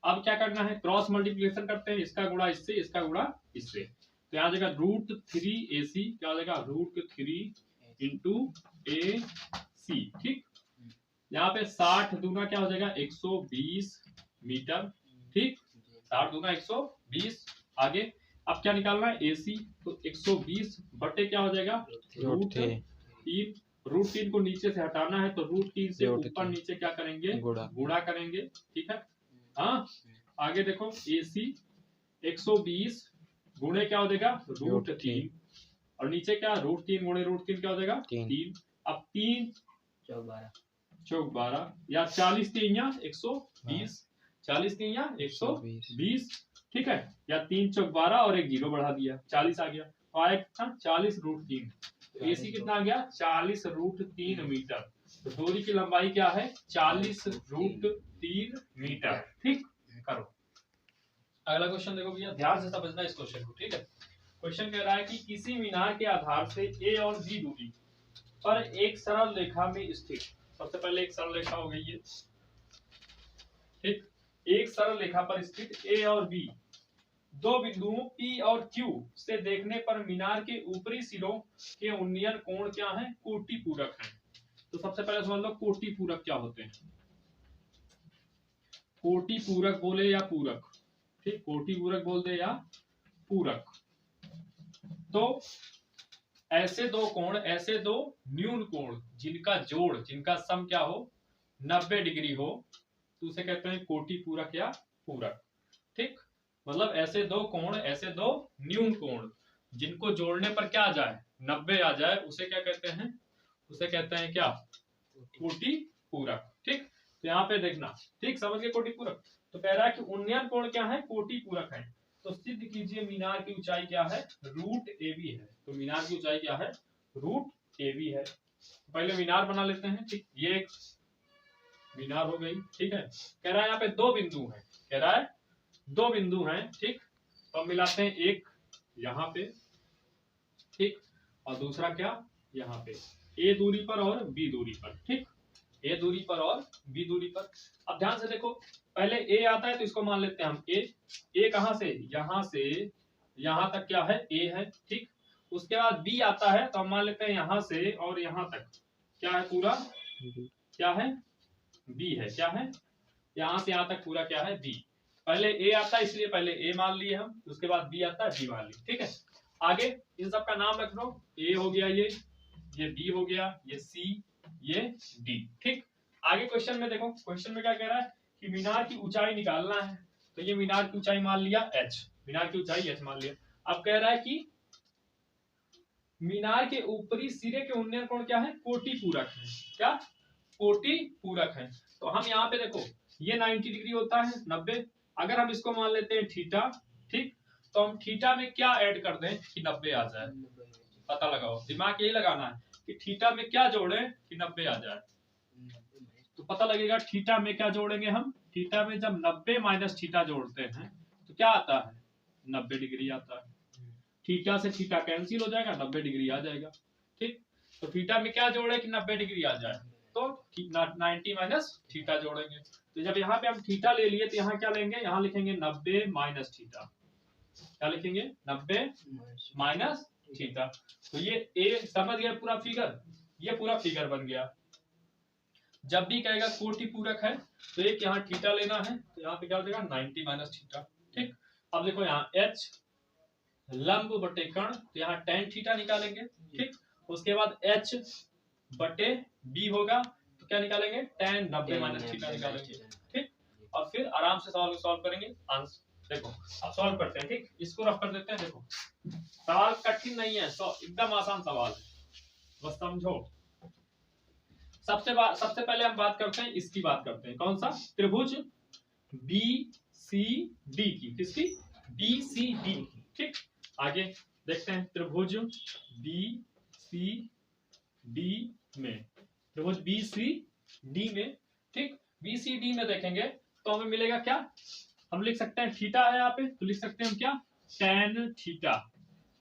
अब क्या करना है, क्रॉस मल्टीप्लिकेशन करते हैं, इसका गुणा इससे, इसका गुणा इससे, तो यहाँ जाएगा √3AC, क्या हो जाएगा √3 इंटू AC। ठीक, यहाँ पे 60 दूना क्या हो जाएगा 120 मीटर। ठीक, 60 दूना 120। आगे अब क्या निकालना है AC, तो 120 बटे क्या हो जाएगा √3, √3 को नीचे से हटाना है, तो √3 से ऊपर नीचे क्या करेंगे, गुणा करेंगे। ठीक है, हाँ, आगे देखो AC 120 गुणे क्या हो जाएगा √3, और नीचे क्या √3 गुणे √3 क्या हो जाएगा 3। अब 3 चौक 12 या 40 3 120, 40 3 120। ठीक है, या 3 चौक 12 और एक 0 बढ़ा दिया, 40 आ गया, तो आया कितना 40 √3। तो AC कितना आ गया 40 √3 मीटर। तो डोरी की लंबाई क्या है 40 √3 मीटर। ठीक, करो अगला क्वेश्चन। देखो भैया ध्यान से समझना इस क्वेश्चन को। ठीक है, क्वेश्चन कह रहा है कि किसी मीनार के आधार से A और B दूरी पर एक सरल रेखा में स्थित, सबसे पहले एक सरल रेखा हो गई है। ठीक, एक सरल रेखा पर स्थित A और B दो बिंदुओं P और Q से देखने पर मीनार के ऊपरी सिरों के उन्नयन कोण क्या है, कोटि पूरक है। तो सबसे पहले समझ लो कोटि पूरक क्या होते हैं, कोटि पूरक बोले या पूरक। ठीक, कोटि पूरक बोल दे या पूरक, तो ऐसे दो कोण, ऐसे दो न्यून कोण जिनका जोड़, जिनका सम क्या हो 90 डिग्री हो, तो उसे कहते हैं कोटि पूरक या पूरक। ठीक, मतलब ऐसे दो कोण, ऐसे दो न्यून कोण जिनको जोड़ने पर क्या आ जाए 90 आ जाए उसे क्या कहते हैं, उसे कहते हैं क्या, कोटि पूरक। ठीक, तो यहाँ पे देखना, ठीक समझ गए कोटि पूरक। तो कह रहा है कि उन्नयन कोण क्या है, कोटि पूरक है। तो सिद्ध कीजिए मीनार की ऊंचाई क्या है, रूट AB है। तो मीनार की ऊंचाई क्या है, रूट AB है। पहले मीनार बना लेते हैं। ठीक, ये एक मीनार हो गई। ठीक है, कह रहा है यहाँ पे दो बिंदु है, कह रहा है दो बिंदु हैं। ठीक, तो हम मिलाते हैं, एक यहाँ पे, ठीक, और दूसरा क्या यहाँ पे, A दूरी पर और B दूरी पर। ठीक, A दूरी पर और B दूरी पर। अब ध्यान से देखो, पहले A आता है तो इसको मान लेते हैं हम A कहां से, यहां से यहां तक क्या है, A है। ठीक, उसके बाद B आता है तो हम मान लेते हैं यहां से और यहां तक क्या है, पूरा क्या है, B है। क्या है, यहां से यहां तक पूरा क्या है, B। पहले A आता है इसलिए पहले A मान लिए हम, उसके बाद B आता है, B मान लिए। ठीक है, आगे इन सब का नाम रख लो, A हो गया, ये B हो गया, ये C, ये D। ठीक, आगे क्वेश्चन में देखो, क्वेश्चन में क्या कह रहा है कि मीनार की ऊंचाई निकालना है। तो ये मीनार की ऊंचाई मान लिया h, मीनार की ऊंचाई h मान लिया। अब कह रहा है कि मीनार के ऊपरी सिरे के उन्नयन कोण क्या है, कोटि पूरक है। क्या, कोटि पूरक है। तो हम यहाँ पे देखो, ये 90 डिग्री होता है, 90। अगर हम इसको मान लेते हैं थीटा, ठीक, तो हम थीटा में क्या ऐड कर दें कि 90 आ जाए, पता लगाओ, दिमाग यही लगाना है कि थीटा में क्या जोड़े कि 90 आ जाए। तो पता लगेगा थीटा में क्या जोड़ेंगे हम, थीटा में जब 90 माइनस थीटा जोड़ते हैं तो क्या आता है, 90 डिग्री आता है। थीटा से थीटा कैंसिल हो जाएगा, 90 डिग्री आ जाएगा। ठीक, तो थीटा में क्या जोड़े कि 90 डिग्री आ जाए, तो 90 माइनस थीटा जोड़ेंगे। तो जब यहाँ पे हम थीटा ले लिए तो यहाँ क्या लेंगे, यहाँ लिखेंगे 90 माइनस थीटा। क्या लिखेंगे, 90 माइनस थीटा। तो ये ए समझ गया पूरा फिगर, ये पूरा फिगर बन गया। जब भी कहेगा कोटि पूरक है तो एक यहाँ थीटा लेना है, तो यहाँ पे क्या हो जाएगा 90 माइनस थीटा। ठीक, अब देखो यहाँ h लंब बटे कर्ण, तो यहाँ tan थीटा निकालेंगे। ठीक, उसके बाद h बटे b होगा, तो क्या निकालेंगे, tan 90 माइनस थीटा निकालेंगे। ठीक, और फिर आराम से सवाल को सॉल्व करेंगे। आंसर देखो, अब सॉल्व करते हैं। ठीक, इसको रफ कर देते हैं। देखो सवाल कठिन नहीं है, एकदम आसान सवाल है, बस समझो। सबसे पहले हम बात करते हैं, इसकी बात करते हैं, कौन सा, त्रिभुज BCD की, किसकी, BCD की। ठीक, आगे देखते हैं त्रिभुज BCD में, त्रिभुज BCD में। ठीक, BCD में देखेंगे तो हमें मिलेगा क्या, हम लिख सकते हैं थीटा है यहाँ पे, तो लिख सकते हैं हम क्या, tan थीटा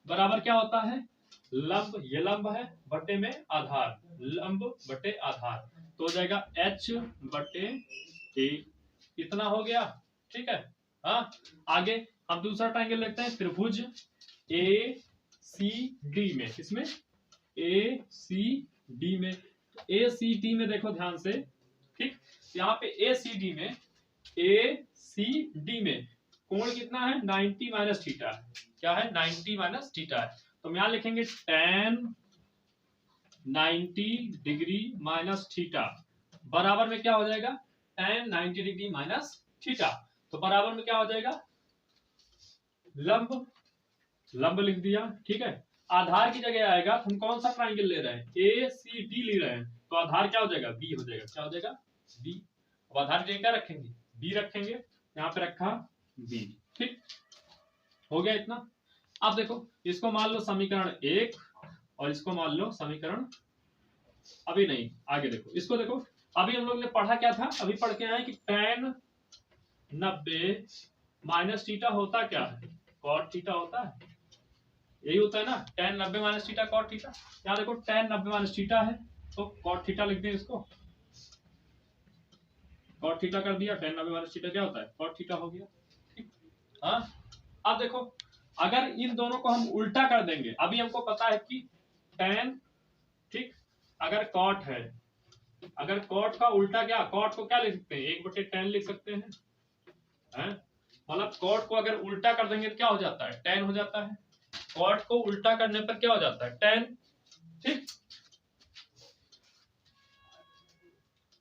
बराबर क्या होता है, लंब, ये लंब है बटे में आधार, लंब बटे आधार, तो हो जाएगा h बटे a, इतना हो गया। ठीक है, हाँ, आगे हम दूसरा ट्रायंगल लेते हैं, त्रिभुज ACD में, इसमें ACD में, ACD में देखो ध्यान से। ठीक, यहाँ पे ACD में कोण कितना है, 90 माइनस थीटा। क्या है, 90 माइनस थीटा है। तो हम यहाँ लिखेंगे tan 90 डिग्री माइनस थीटा बराबर में क्या हो जाएगा, tan 90 डिग्री माइनस थीटा, तो बराबर में क्या हो जाएगा, लंब, लंब लिख दिया। ठीक है, आधार की जगह आएगा तो हम कौन सा ट्राइंगल ले रहे हैं, ACD ले रहे हैं, तो आधार क्या हो जाएगा, B हो जाएगा। क्या हो जाएगा, B। अब आधार की जगह क्या रखेंगे, B रखेंगे, यहाँ पे रखा B। ठीक, हो गया इतना। अब देखो इसको मान लो समीकरण 1 और इसको मान लो समीकरण, अभी नहीं, आगे देखो, इसको देखो, अभी हम लोग ने पढ़ा क्या था, अभी पढ़ के आए कि tan 90 माइनस थीटा होता क्या है, cot थीटा होता है, यही होता है ना, tan 90 minus theta cot theta. यहाँ देखो tan 90 माइनस थीटा है तो cot थीटा लिख दें इसको, cot थीटा कर दिया, tan 90 माइनस थीटा क्या होता है, cot थीटा हो गया। ठीक, हाँ, अब देखो अगर इन दोनों को हम उल्टा कर देंगे, अभी हमको पता है कि tan, ठीक, अगर cot है, अगर cot का उल्टा क्या, cot को क्या लिख सकते हैं, 1/tan लिख सकते हैं, मतलब cot को अगर उल्टा कर देंगे तो क्या हो जाता है, tan हो जाता है, cot को उल्टा करने पर क्या हो जाता है, tan। ठीक,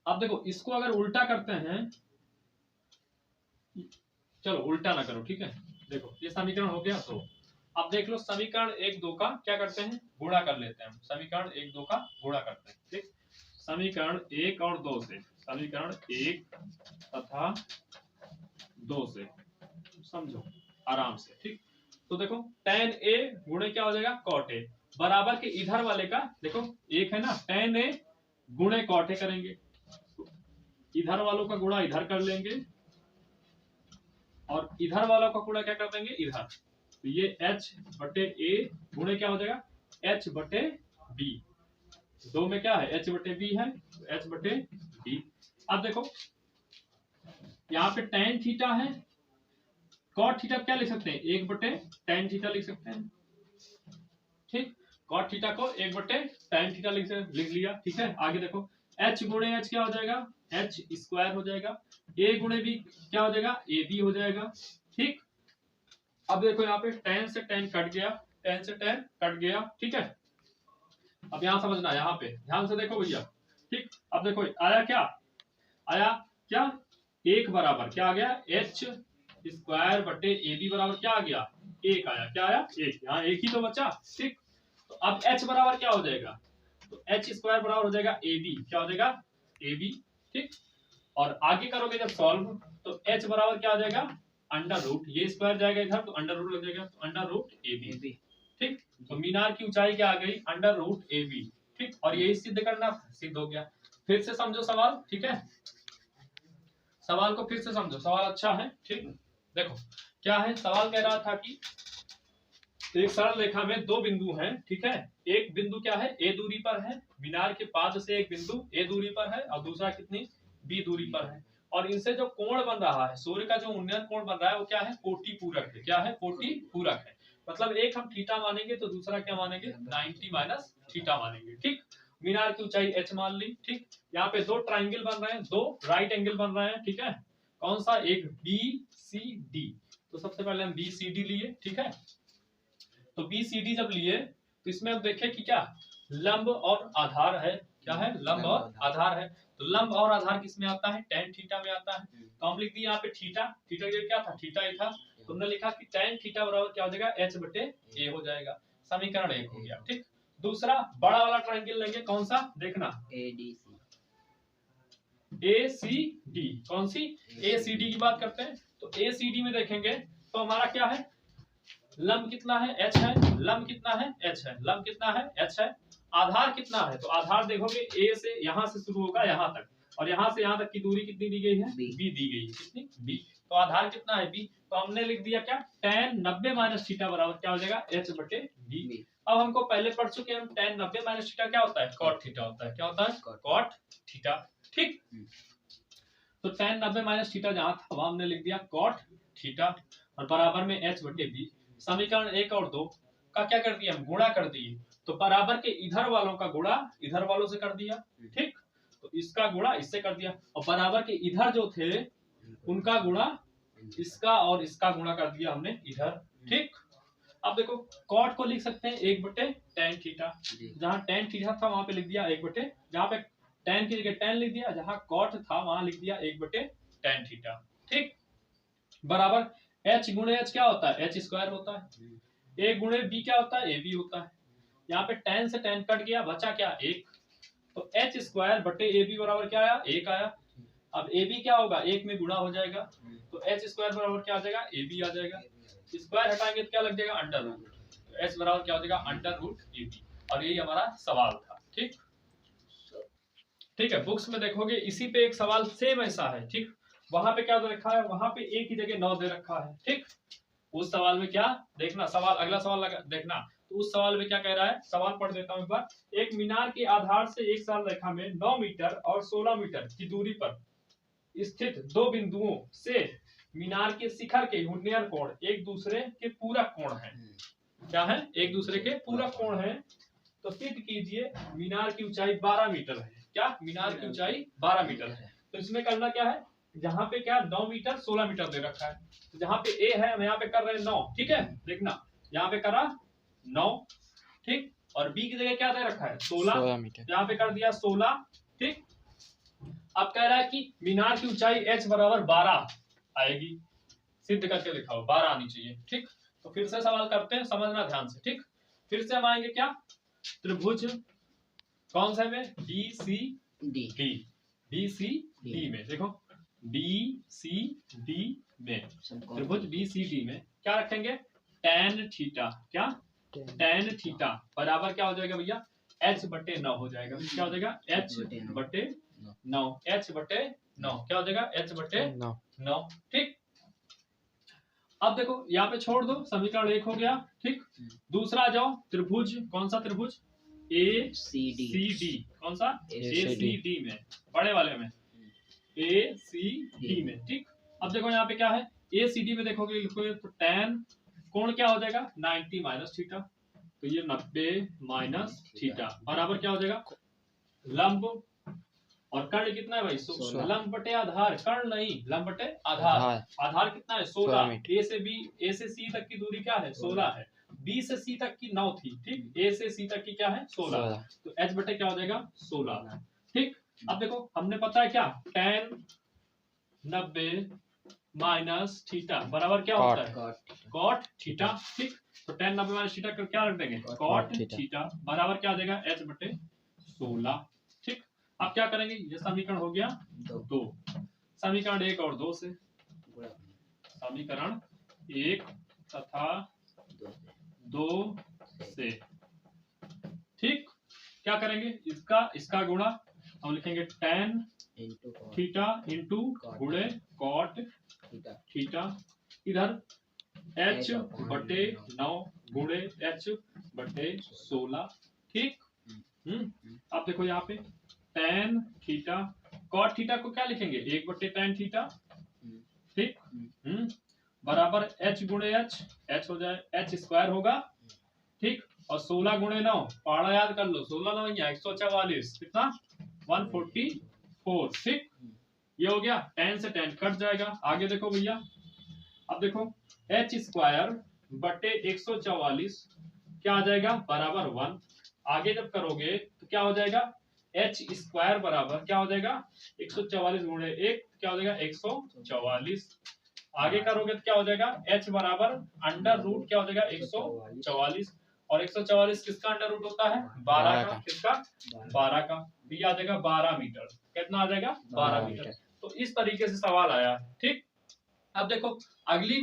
अब देखो इसको अगर उल्टा करते हैं, चलो उल्टा ना करो, ठीक है, देखो ये समीकरण हो गया। तो अब देख लो समीकरण 1 2 का क्या करते हैं, गुणा कर लेते हैं हम। समीकरण 1 2 का गुणा करते हैं, ठीक। समीकरण 1 और 2 से, समीकरण 1 तथा 2 से समझो आराम से, ठीक। तो देखो tan a गुणे क्या हो जाएगा cot a, बराबर के इधर वाले का देखो एक है ना, tan a गुणे cot a करेंगे, इधर वालों का गुणा इधर कर लेंगे और इधर वालों का गुणा क्या कर देंगे इधर। तो ये h बटे a गुणे क्या हो जाएगा h बटे b, दो में क्या है h बटे b है, तो h बटे b। अब देखो यहाँ पे tan थीटा है, cot थीटा क्या लिख सकते हैं 1 बटे tan थीटा लिख सकते हैं, ठीक। cot थीटा को 1 बटे tan थीटा लिख लिया, ठीक है। आगे देखो h गुणे h क्या हो जाएगा h स्क्वायर हो जाएगा, a गुणे b क्या हो जाएगा a b हो जाएगा, ठीक। अब देखो यहाँ पे tan से tan कट गया, tan से tan कट गया, ठीक है। अब यहाँ समझना, यहाँ पे ध्यान से देखो भैया, ठीक। अब देखो आया क्या, आया क्या एक बराबर क्या आ गया h स्क्वायर बटे ए बी बराबर क्या आ गया एक आया, क्या आया एक, यहाँ एक ही तो बचा, ठीक। तो अब h बराबर क्या हो जाएगा, तो h स्क्वायर बराबर हो जाएगा ए बी, क्या हो जाएगा ए बी, ठीक। और आगे करोगे जब सॉल्व तो h बराबर क्या हो जाएगा अंडर रूट, ये स्क्वायर जाएगा इधर तो अंडर रूट लग जाएगा, तो अंडर रूट ए बी, ठीक। तो मीनार की ऊंचाई क्या आ गई अंडर रूट ए बी, ठीक। और यही सिद्ध करना, सिद्ध हो गया। फिर से समझो सवाल, ठीक है, सवाल को फिर से समझो, सवाल अच्छा है, ठीक। देखो क्या है, सवाल कह रहा था कि एक सरल रेखा में दो बिंदु हैं, ठीक है। एक बिंदु क्या है a दूरी पर है, मीनार के पाद से एक बिंदु a दूरी पर है और दूसरा कितनी b दूरी पर है, और इनसे जो कोण बन रहा है, सूर्य का जो उन्नयन कोण बन रहा है वो क्या है कोटि पूरक है, क्या है कोटि पूरक है। मतलब एक हम थीटा मानेंगे तो दूसरा क्या मानेंगे 90 माइनस थीटा मानेंगे, ठीक। मीनार की ऊंचाई h मान ली, ठीक। यहाँ पे दो ट्राइंगल बन रहे हैं, दो राइट एंगल बन रहे हैं, ठीक है। कौन सा, एक BCD, तो सबसे पहले हम BCD लिए, ठीक है। तो BCD जब लिए तो इसमें हम देखें कि क्या लंब और आधार है, क्या है लंब और आधार है। तो लंब और आधार किस में आता है tan थीटा में आता है, तो हम लिख दिए यहाँ पे थीटा, थीटा ये क्या था थीटा ही था, तो हमने लिखा कि tan थीटा बराबर क्या हो जाएगा h बटे a हो जाएगा, समीकरण 1 हो गया, ठीक। दूसरा बड़ा वाला ट्रायंगल लेंगे, कौन सा देखना ACD, कौन सी ACD की बात करते हैं। तो ACD में देखेंगे तो हमारा क्या है लंब कितना है h है, लंब कितना है h है, लंब कितना है h है, आधार कितना है, तो आधार देखोगे a से यहाँ से शुरू होगा यहाँ तक, और यहाँ से यहाँ तक की दूरी कितनी दी गई है b दी गई है, कितनी b, तो आधार कितना है b, तो हमने लिख दिया क्या tan 90 माइनस थीटा बराबर क्या हो जाएगा h बटे b। अब हमको पहले पढ़ चुके हम tan 90 माइनस थीटा क्या होता है cot थीटा होता है, क्या होता है cot थीटा, ठीक। तो tan 90 माइनस थीटा जहां था वहां हमने लिख दिया cot थीटा और बराबर में h बटे b। समीकरण 1 और 2 का क्या कर दिया हम गुणा कर दिए, तो बराबर के इधर वालों का गुणा इधर वालों से कर दिया, ठीक। तो इसका गुणा इससे कर दिया और बराबर के इधर जो थे उनका गुणा इसका और इसका गुणा कर दिया हमने इधर, ठीक। अब देखो कॉट को लिख सकते हैं 1 बटे tan थीटा, जहां tan थीटा था वहां पे लिख दिया 1 बटे, जहां पे tan की जगह tan लिख दिया, जहां कॉट था वहां लिख दिया 1 बटे tan थीटा, ठीक। बराबर h गुणे h क्या होता है h स्क्वायर होता है, a गुणे b क्या होता है ab होता है। यहाँ पे tan से tan कट गया, बचा क्या 1, तो h स्क्वायर बटे ab बराबर क्या आया 1 आया। अब ab क्या होगा 1 में गुणा हो जाएगा, तो h स्क्वायर बराबर क्या आ जाएगा ab आ जाएगा, स्क्वायर हटाएंगे तो क्या लग जाएगा अंडर रूट, तो h बराबर क्या हो जाएगा अंडर रूट ab। और यही हमारा सवाल था, ठीक। ठीक है, बुक्स में देखोगे इसी पे एक सवाल सेम ऐसा है, ठीक। वहां पे क्या दे रखा है, वहां पे एक ही जगह 9 दे रखा है, ठीक। उस सवाल में क्या देखना, सवाल अगला सवाल देखना, तो उस सवाल में क्या कह रहा है, सवाल पढ़ देता हूं एक बार। एक मीनार के आधार से एक सरल रेखा में 9 मीटर और 16 मीटर की दूरी पर स्थित दो बिंदुओं से मीनार के शिखर के उन्नयन कोण एक दूसरे के पूरक कोण है, क्या है एक दूसरे के पूरक कोण है। तो सिद्ध कीजिए मीनार की ऊंचाई 12 मीटर है, क्या मीनार की ऊंचाई 12 मीटर है। तो इसमें करना क्या है, जहां पे क्या 9 मीटर 16 मीटर दे रखा है, तो जहां पे ए है हम यहाँ पे कर रहे हैं 9, ठीक है। देखना यहाँ पे करा 9, ठीक, और बी की जगह क्या दे रखा है 16 मीटर, यहाँ पे कर दिया 16, ठीक। अब कह रहा है कि मीनार की ऊंचाई h बराबर 12 आएगी, सिद्ध करके दिखाओ 12 आनी चाहिए, ठीक। तो तो फिर से सवाल करते हैं, समझना ध्यान से, ठीक। फिर से हम आएंगे क्या, त्रिभुज कौन सा में, B C D, B C D में, देखो बी सी डी में, त्रिभुज बी सी डी में क्या रखेंगे, tan थीटा, क्या tan थीटा बराबर क्या हो जाएगा भैया, h/9 हो जाएगा। क्या हो जाएगा, h/9, h/9 क्या हो जाएगा, h/9, ठीक। अब देखो यहाँ पे छोड़ दो, समीकरण 1 हो गया, ठीक। दूसरा आ जाओ, त्रिभुज कौन सा, त्रिभुज ए सी डी, कौन सा, ए सी डी में, बड़े वाले में, ए सी डी में, ठीक। अब देखो यहाँ पे क्या है, ए सी डी में देखोगे लिखोगे तो tan कोण क्या हो जाएगा, 90 माइनस थीटा, तो ये 90 माइनस थीटा बराबर क्या हो जाएगा, लंब, और कर्ण कितना है भाई, 16, लंब बटे आधार, कर्ण नहीं, लंब बटे आधार, आधार कितना है 16, ए से बी, ए से सी तक की दूरी क्या है 16 है, बी से सी तक की 9 थी, ठीक, ए से सी तक की क्या है 16, तो h बटे क्या हो जाएगा 16, ठीक। अब देखो हमने पता है क्या, tan 90 माइनस थीटा बराबर क्या होता है, cot थीटा, ठीक। तो tan 90 माइनस थीटा क्या रख देंगे, cot थीटा बराबर क्या आ जाएगा, h बटे 16, ठीक। अब क्या करेंगे, ये समीकरण हो गया 2, समीकरण 1 और 2 से, समीकरण 1 तथा 2 से, ठीक। क्या करेंगे, इसका गुणा हम लिखेंगे tan थीटा इंटू गुणे cot थीटा, इधर h बटे 9 गुणे h बटे 16, ठीक। अब देखो यहाँ पे tan थीटा, cot थीटा को क्या लिखेंगे, 1 बटे tan थीटा, ठीक, बराबर h गुणे h हो जाए, h स्क्वायर होगा, ठीक, और 16 गुणे 9, पहाड़ा याद कर लो, 16 9 144, कितना 144, ठीक। ये हो गया, tan से tan कट जाएगा। आगे देखो भैया, अब देखो h स्क्वायर बटे 144 क्या आ जाएगा, बराबर 1, आगे जब करोगे तो क्या हो जाएगा, h स्क्वायर बराबर क्या हो जाएगा, 144 गुणे 1 क्या हो जाएगा 144, आगे करोगे तो क्या हो जाएगा, h बराबर अंडर रूट क्या हो जाएगा 144, और 144 किसका अंडर रूट होता है, 12 का, किसका 12 का, भी आ जाएगा 12 मीटर, कितना आ जाएगा 12 मीटर। तो इस तरीके से सवाल आया, ठीक। अब देखो अगली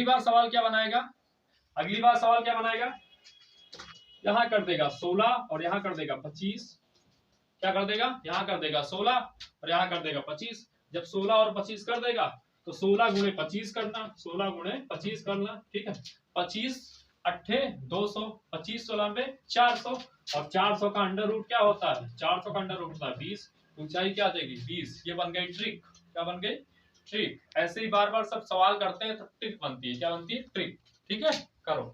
बार सवाल क्या बनाएगा, अगली बार सवाल क्या बनाएगा, यहाँ कर देगा 16 और यहाँ कर देगा 25, क्या कर देगा, यहाँ कर देगा 16 और यहाँ कर देगा 25, जब 16 और 25 कर देगा तो 16 गुणे 25 करना, 16 गुणे 25 करना, ठीक है, 25 अट्ठे 200, 25 16 में 400, और 400 का अंडर रूट क्या होता है, 400 का अंडर रूट होता है 20, ऊंचाई क्या आ जाएगी 20, ये बन गई ट्रिक, क्या बन गई ट्रिक। ऐसे ही बार बार सब सवाल करते हैं तो ट्रिक बनती है, क्या बनती है ट्रिक, ठीक है, करो।